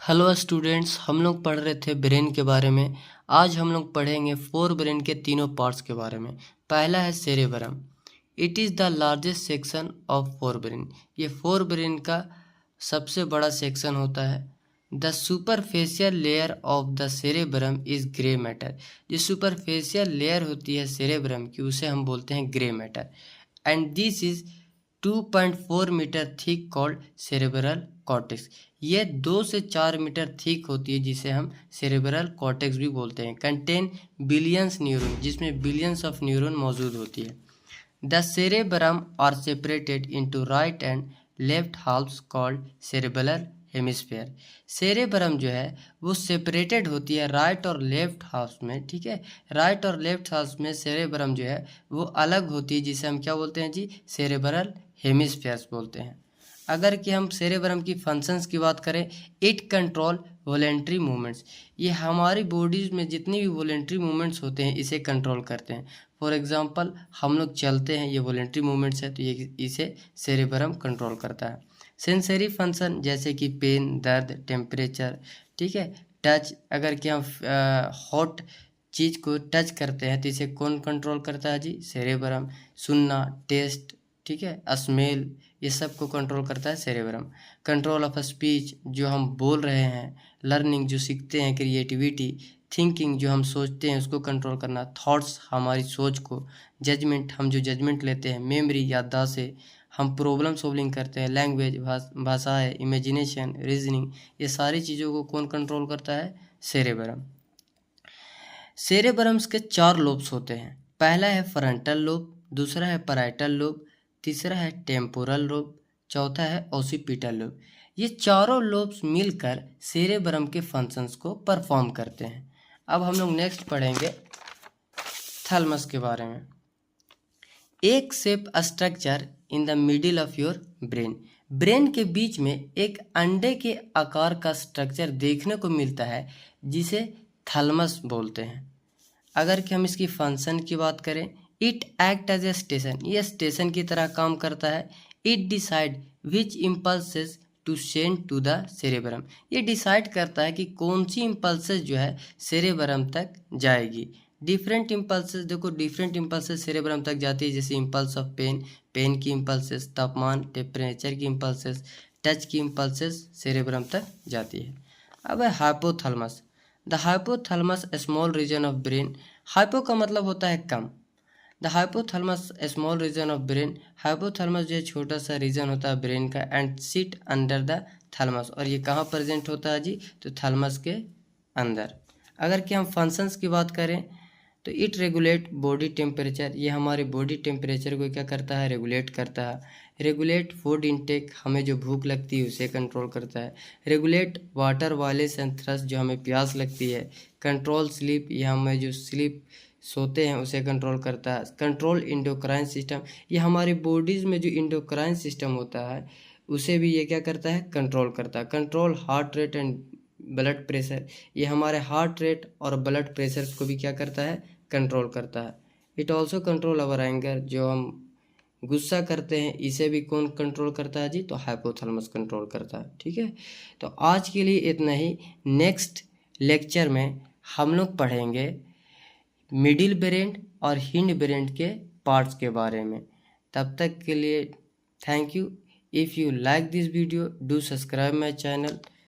Hello students, हम लोग पढ़ रहे थे ब्रेन के बारे में। आज हम लोग पढ़ेंगे फोर ब्रेन के तीनों पार्ट्स के बारे में। पहला है cerebrum. It is the largest section of fore brain. ये फोर ब्रेन का सबसे बड़ा सेक्शन होता है। The superficial layer of the cerebrum is grey matter. जो सुपरफेशियल लेयर होती है सेरेब्रम की, उसे हम बोलते हैं grey matter. And this is 2.4 metre thick called cerebral cortex. ये 2 से 4 मीटर थिक होती है, जिसे हम सेरेब्रल कॉर्टेक्स भी बोलते हैं। कंटेन बिलियंस न्यूरॉन, जिसमें बिलियंस ऑफ न्यूरॉन मौजूद होती है। The cerebrum are separated into right and left halves called cerebral hemisphere. Cerebrum जो है वो सेपरेटेड होती है राइट और लेफ्ट हाफ में। ठीक है, राइट और लेफ्ट हाफ में सेरेब्रम जो है वो अलग होती है, जिसे हम क्या बोलते हैं जी, सेरेब्रल हेमिस्फेयर्स बोलते हैं। अगर कि हम सेरेब्रम की फंक्शंस की बात करें, इट कंट्रोल वॉलेंट्री मूवमेंट्स। ये हमारी बॉडीज में जितनी भी वॉलेंट्री मूवमेंट्स होते हैं इसे कंट्रोल करते हैं। फॉर एग्जांपल हम लोग चलते हैं, ये वॉलेंट्री मूवमेंट्स है, तो ये इसे सेरेब्रम कंट्रोल करता है। सेंसरी फंक्शन जैसे कि पेन, दर्द, टेम्परेचर, ठीक है, टच। अगर कि हम हॉट चीज़ को टच करते हैं तो इसे कौन कंट्रोल करता है जी, सेरेब्रम। सुनना, टेस्ट, ठीक है, स्मेल, ये सब को कंट्रोल करता है सेरेब्रम। कंट्रोल ऑफ स्पीच, जो हम बोल रहे हैं। लर्निंग, जो सीखते हैं। क्रिएटिविटी, थिंकिंग, जो हम सोचते हैं उसको कंट्रोल करना। थॉट्स, हमारी सोच को। जजमेंट, हम जो जजमेंट लेते हैं। मेमोरी, याददाश्त से हम प्रॉब्लम सोल्विंग करते हैं। लैंग्वेज, भाषाएं। इमेजिनेशन, रीजनिंग, ये सारी चीज़ों को कौन कंट्रोल करता है, सेरेब्रम। सेरेब्रम्स के 4 लोब्स होते हैं। पहला है फ्रंटल लोब, दूसरा है पैराइटल लोब, तीसरा है टेम्पोरल लोब, चौथा है ओसिपिटल लोब। ये चारों लोब्स मिलकर सेरेब्रम के फंक्शंस को परफॉर्म करते हैं। अब हम लोग नेक्स्ट पढ़ेंगे थैलमस के बारे में। एक shape structure in the middle of your brain. Brain के बीच में एक अंडे के आकार का स्ट्रक्चर देखने को मिलता है, जिसे थैलमस बोलते हैं। अगर कि हम इसकी फंक्शन की बात करें, it act as a station. ये स्टेशन की तरह काम करता है। It decide which impulses to send to the cerebrum. ये डिसाइड करता है कि कौन सी इम्पल्सेस जो है सेरेब्रम तक जाएगी। डिफरेंट इम्पल्सेस, देखो डिफरेंट इम्पल्सेस सेरेब्रम तक जाती है, जैसे इम्पल्स ऑफ पेन, पेन की इम्पल्सेस, तापमान, टेम्परेचर की इम्पल्सेस, टच की इम्पल्सेस सेरेब्रम तक जाती है। अब है hypothalamus. The hypothalamus small region of brain. Hypo का मतलब होता है कम। The hypothalamus small region of brain. Hypothalamus जो है छोटा सा रीजन होता है ब्रेन का। And sit under the thalamus. और ये कहाँ प्रेजेंट होता है जी, तो थैलेमस के अंदर। अगर कि हम फंक्शंस की बात करें, तो इट रेगुलेट बॉडी टेम्परेचर। ये हमारे बॉडी टेम्परेचर को क्या करता है, रेगुलेट करता है। रेगुलेट फूड इनटेक, हमें जो भूख लगती है उसे कंट्रोल करता है। Regulate water wireless and thrust, जो हमें प्यास लगती है। कंट्रोल स्लीप, ये हमें जो स्लीप सोते हैं उसे कंट्रोल करता है। कंट्रोल इंडोक्राइन सिस्टम, ये हमारे बॉडीज़ में जो इंडोक्राइन सिस्टम होता है उसे भी ये क्या करता है, कंट्रोल करता है। Control heart rate and blood pressure, ये हमारे हार्ट रेट और ब्लड प्रेशर को भी क्या करता है, कंट्रोल करता है। It also control our anger, जो हम गुस्सा करते हैं इसे भी कौन कंट्रोल करता है जी, तो हाइपोथैलेमस कंट्रोल करता है। ठीक है, तो आज के लिए इतना ही। नेक्स्ट लेक्चर में हम लोग पढ़ेंगे मिडिल ब्रेन और हिंड ब्रेन के पार्ट्स के बारे में। तब तक के लिए thank you. If you like this video, do subscribe my channel.